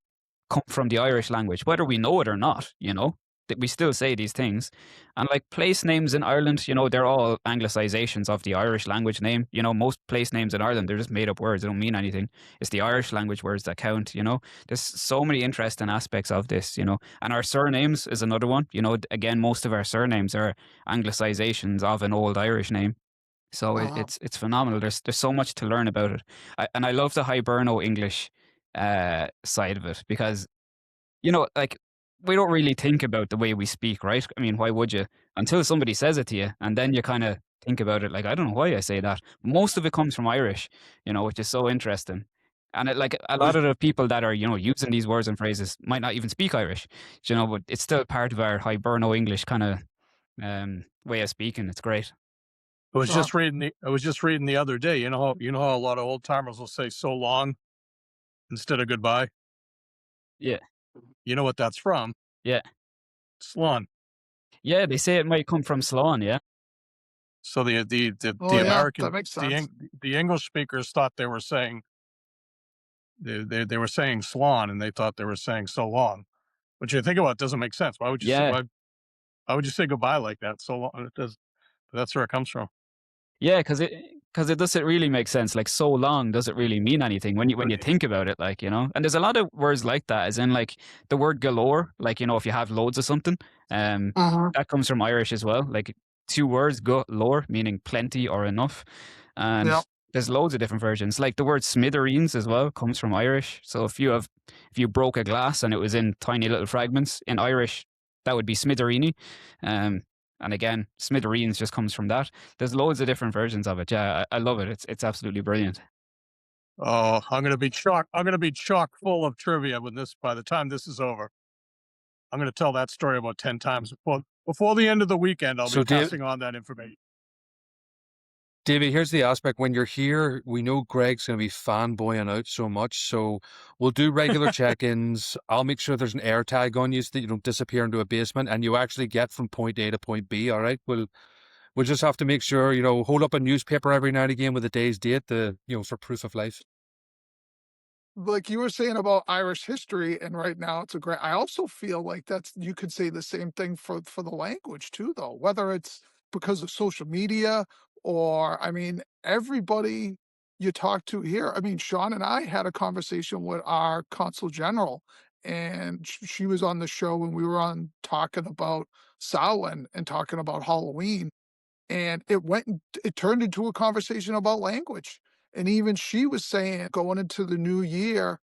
come from the Irish language, whether we know it or not, you know, that we still say these things. And like place names in Ireland, you know, they're all anglicizations of the Irish language name. You know, most place names in Ireland, they're just made up words. They don't mean anything. It's the Irish language words that count, you know. There's so many interesting aspects of this, you know. And our surnames is another one. You know, again, most of our surnames are anglicizations of an old Irish name. So Uh, it's phenomenal. There's so much to learn about it, and I love the Hiberno English side of it because you know, like we don't really think about the way we speak, right? I mean, why would you? Until somebody says it to you, and then you kind of think about it. Like I don't know why I say that. Most of it comes from Irish, you know, which is so interesting. And like a I lot was of the people that are, you know, using these words and phrases might not even speak Irish, you know, but it's still part of our Hiberno English kind of way of speaking. It's great. uh, I was just reading the other day. You know how a lot of old timers will say so long instead of goodbye. Yeah, You know what that's from? yeah, Slán. yeah. They say it might come from Sloan. Yeah, So oh the yeah, that American makes sense. The English speakers thought they were saying they were saying Slán, and they thought they were saying so long. Which you think about, it doesn't make sense. yeah. Why would you say goodbye like that? So long. It does. That's where it comes from. Yeah, because it doesn't really make sense. Like so long doesn't really mean anything when you think about it. Like you know, and there's a lot of words like that. As in like the word galore. Like you know, if you have loads of something, um, Uh-huh. that comes from Irish as well. Like two words, galore, meaning plenty or enough, Yeah. and there's loads of different versions. Like the word smithereens as well comes from Irish. So if you broke a glass and it was in tiny little fragments in Irish, that would be smithereeny. Um, and again, smithereens just comes from that. There's loads of different versions of it. Yeah, I love it. It's absolutely brilliant. Oh, I'm gonna be chock full of trivia by the time this is over. I'm gonna tell that story about 10 times before the end of the weekend. I'll be So, passing on that information. David, here's the aspect. When you're here, we know Greg's going to be fanboying out so much. So we'll do regular check-ins. I'll make sure there's an air tag on you so that you don't disappear into a basement and you actually get from point A to point B. All right. We'll just have to make sure, hold up a newspaper every now and again with a day's date, for proof of life. Like you were saying about Irish history, and right now it's a great. I also feel like that's you could say the same thing for the language too, though. Whether it's because of social media or, I mean, everybody you talk to here. I mean, Sean and I had a conversation with our consul general, and she was on the show when we were on talking about Samhain and talking about Halloween, and it turned into a conversation about language. And even she was saying going into the new year,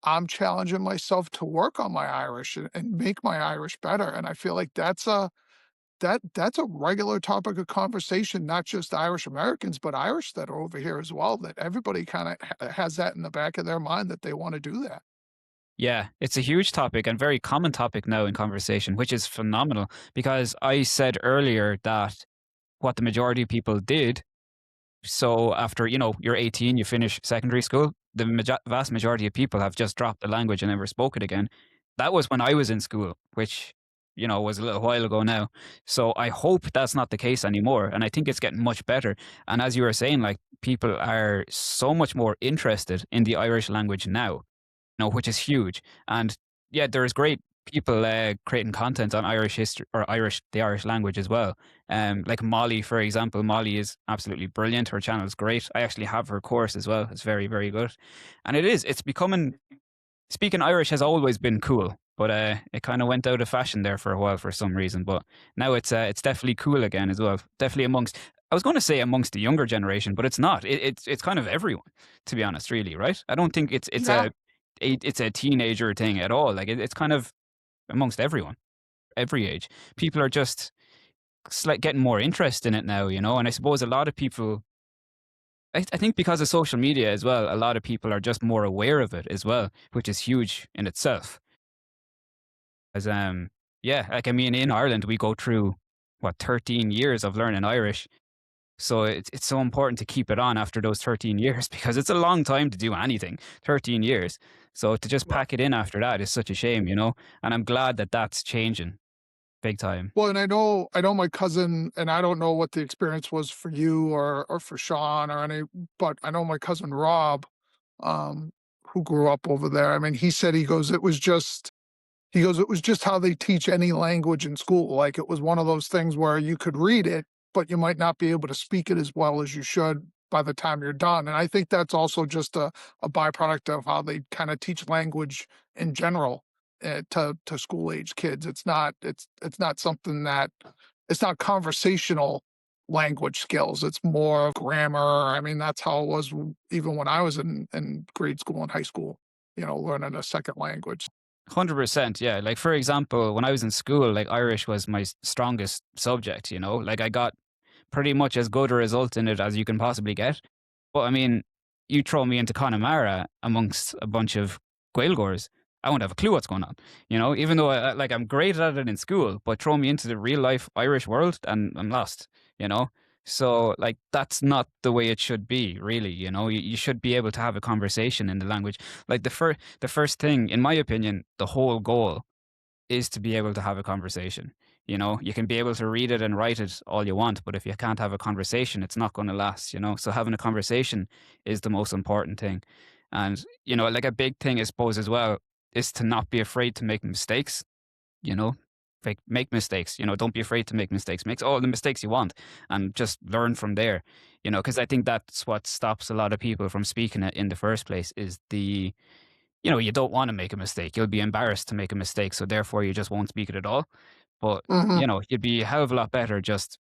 I'm challenging myself to work on my Irish and make my Irish better. And I feel like that's a regular topic of conversation, not just Irish Americans, but Irish that are over here as well. That everybody kind of has that in the back of their mind that they want to do that. Yeah, it's a huge topic and very common topic now in conversation, which is phenomenal because I said earlier that what the majority of people did. So after, you know, you're 18, you finish secondary school, the vast majority of people have just dropped the language and never spoke it again. That was when I was in school, which, you know, was a little while ago now. So I hope that's not the case anymore. And I think it's getting much better. And as you were saying, like people are so much more interested in the Irish language now, know, which is huge. And yeah, there's great people creating content on Irish history or the Irish language as well. Like Molly, for example, Molly is absolutely brilliant. Her channel is great. I actually have her course as well. It's very, very good. And it's becoming, speaking Irish has always been cool, but it kind of went out of fashion there for a while for some reason. But now it's definitely cool again as well. Definitely amongst, I was going to say amongst the younger generation, but it's not. It's kind of everyone, to be honest, really, right? I don't think Yeah. it's a teenager thing at all. Like it's kind of amongst everyone, every age. People are just getting more interest in it now, you know. And I suppose a lot of people, I think because of social media as well, a lot of people are just more aware of it as well, which is huge in itself. As yeah, like I mean, in Ireland we go through what 13 years of learning Irish, so it's so important to keep it on after those 13 years because it's a long time to do anything. 13 years, so to just Well, pack it in after that is such a shame, you know. And I'm glad that that's changing big time. well, and I know my cousin, and I don't know what the experience was for you or for Sean or any, but I know my cousin Rob, um, who grew up over there. I mean, he said he goes, "It was just how they teach any language in school, like, it was one of those things where you could read it, but you might not be able to speak it as well as you should by the time you're done," and I think that's also just a byproduct of how they kinda teach language in general, to school-age kids. It's not something that it's not conversational language skills, it's more of grammar. I mean, that's how it was even when I was in grade school and high school, learning a second language. 100%, yeah. Like for example, when I was in school, like Irish was my strongest subject, you know? Like I got pretty much as good a result in it as you can possibly get. But I mean, you throw me into Connemara amongst a bunch of Gaelgors, I won't have a clue what's going on. You know, even though like I'm great at it in school, but throw me into the real life Irish world and I'm lost. You know, so like that's not the way it should be. Really, you know, you should be able to have a conversation in the language. Like the first thing, in my opinion, the whole goal is to be able to have a conversation. You know, you can be able to read it and write it all you want, but if you can't have a conversation, it's not going to last, you know? So having a conversation is the most important thing. And, you know, like a big thing, I suppose, as well, is to not be afraid to make mistakes, you know? Like make mistakes, you know, don't be afraid to make mistakes. Make all the mistakes you want and just learn from there, you know, because I think that's what stops a lot of people from speaking it in the first place is you know, you don't want to make a mistake. You'll be embarrassed to make a mistake, so therefore you just won't speak it at all. But, Mhm. you know, you'd be a hell of a lot better just,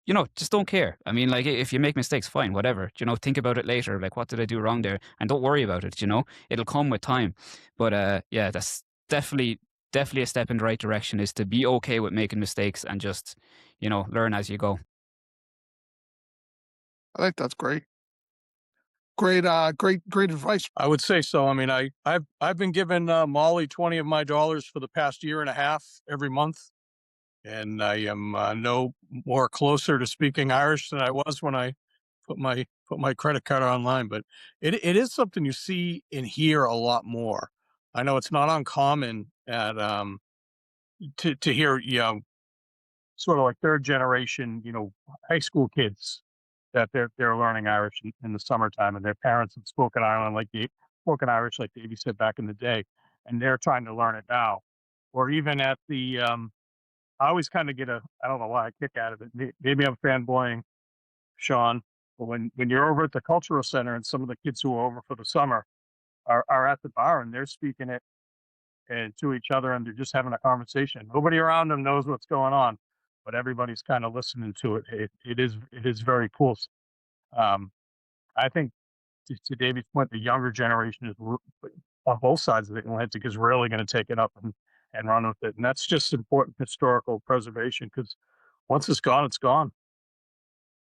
you know, just don't care. I mean, like if you make mistakes, fine, whatever. You know, think about it later. Like, what did I do wrong there? And don't worry about it, you know? It'll come with time. But yeah, that's definitely a step in the right direction is to be okay with making mistakes and just, you know, learn as you go. I think that's great. Great advice. I would say so. I mean, I've been giving Molly 20 of my dollars for the past year and a half every month, and I am no more closer to speaking Irish than I was when I put my credit card online. But it is something you see and hear a lot more. I know it's not uncommon at to hear, sort of like third generation, high school kids that they're learning Irish in the summertime, and their parents have spoken Irish, like Davey said back in the day, and they're trying to learn it now. Or even at the, I always kind of get I don't know why I kick out of it. Maybe I'm fanboying Sean, but when you're over at the cultural center and some of the kids who are over for the summer are at the bar and they're speaking it and to each other and they're just having a conversation. Nobody around them knows what's going on, but everybody's kind of listening to it. It is very cool. Um, I think to David's point, the younger generation on both sides of the Atlantic is really going to take it up and run with it, and that's just important historical preservation because once it's gone, it's gone.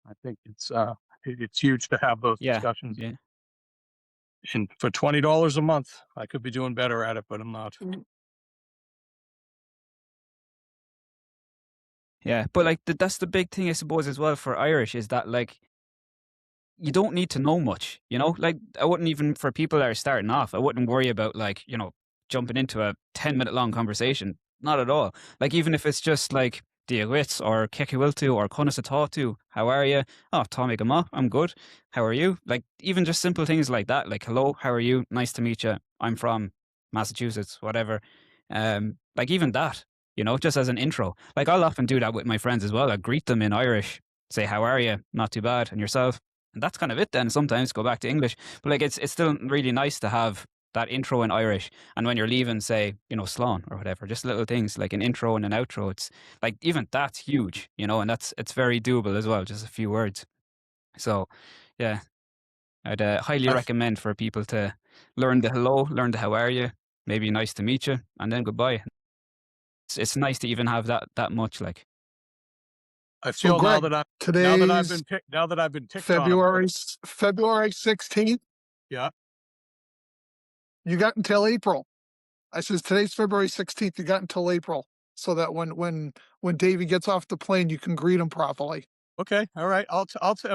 I think it's huge to have those Yeah. discussions. Yeah. And for $20 a month, I could be doing better at it, but I'm not. Yeah. But like that's the big thing, I suppose, as well for Irish is that like you don't need to know much, you know? Like, I wouldn't even, for people that are starting off, I wouldn't worry about, like, you know, jumping into a 10-minute long conversation. Not at all. Like, even if it's just like, Diagwits or Kekawiltu or Kunasatatu, how are you? Oh, Tommy Gama, I'm good. How are you? Like, even just simple things like that, like, hello, how are you? Nice to meet you. I'm from Massachusetts, whatever. Like, even that, you know, just as an intro. Like, I'll often do that with my friends as well. I greet them in Irish, say, how are you? Not too bad. And yourself? And that's kind of it then. Sometimes go back to English. But like it's still really nice to have that intro in Irish. And when you're leaving, say, you know, Slán or whatever, just little things like an intro and an outro. It's like even that's huge, you know, and it's very doable as well, just a few words. So yeah, I'd highly I've recommend for people to learn the hello, learn the how are you, maybe nice to meet you, and then goodbye. It's nice to even have that much like I So feel now Greg, that today's I've been picked on about it. February 16th. Yeah. You got until April. I says today's February 16th. You got until April, so that when Davey gets off the plane, you can greet him properly. Okay. All right. I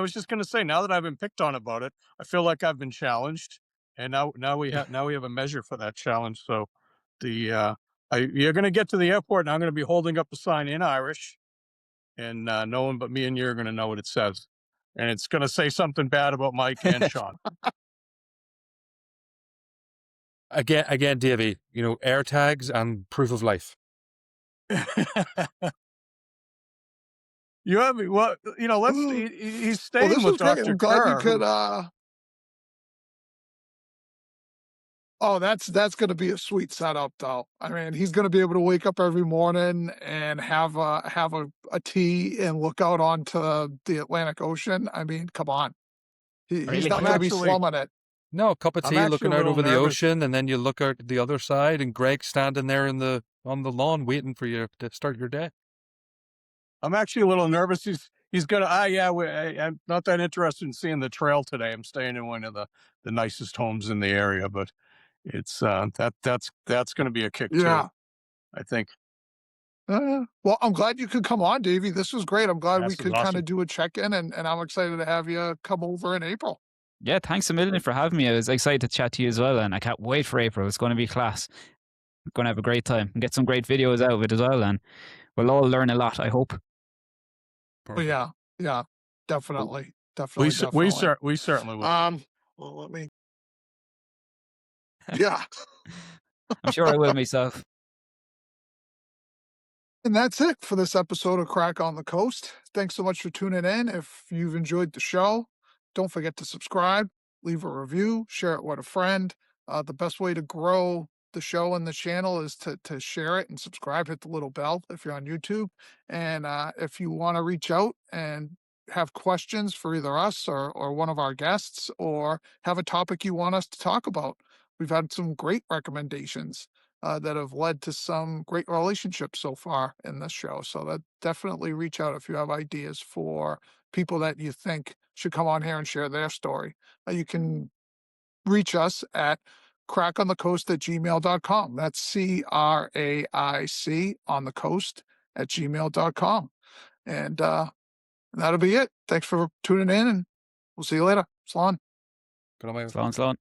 was just going to say, now that I've been picked on about it, I feel like I've been challenged, and now we have a measure for that challenge. So you're going to get to the airport, and I'm going to be holding up a sign in Irish, and no one but me and you are going to know what it says, and it's going to say something bad about Mike and Sean. Again, Davey, air tags and proof of life. You have me. Well, he's staying Well, this with was great. Dr. I'm glad you Kerr. could. Oh, that's going to be a sweet setup, though. I mean, he's going to be able to wake up every morning and have a tea and look out onto the Atlantic Ocean. I mean, come on, he's Really? not going to be slumming it. No, a cup of I'm tea, actually looking a out little over the nervous. ocean, and then you look out the other side, and Greg's standing there on the lawn waiting for you to start your day. I'm actually a little nervous. He's gonna. I'm not that interested in seeing the trail today. I'm staying in one of the nicest homes in the area, but it's that's going to be a kick too, Yeah. I think. Well, I'm glad you could come on, Davey. This was great. I'm glad we This is could kind awesome. of do a check-in, and I'm excited to have you come over in April. Yeah, thanks a million for having me. I was excited to chat to you as well, and I can't wait for April. It's going to be class. We're going to have a great time and get some great videos out of it as well, and we'll all learn a lot, I hope. But Perfect. yeah, definitely. We Definitely. certainly will. Well, let me. Yeah. I'm sure I will myself. And that's it for this episode of Crack on the Coast. Thanks so much for tuning in. If you've enjoyed the show, don't forget to subscribe, leave a review, share it with a friend. The best way to grow the show and the channel is to share it and subscribe, hit the little bell if you're on YouTube. And if you want to reach out and have questions for either us or one of our guests, or have a topic you want us to talk about, we've had some great recommendations that have led to some great relationships so far in this show. So that definitely reach out if you have ideas for people that you think should come on here and share their story. You can reach us at craiconthecoast@gmail.com. That's CRAIC on the coast @gmail.com. And that'll be it. Thanks for tuning in, and we'll see you later. Slán. Good on my Slán.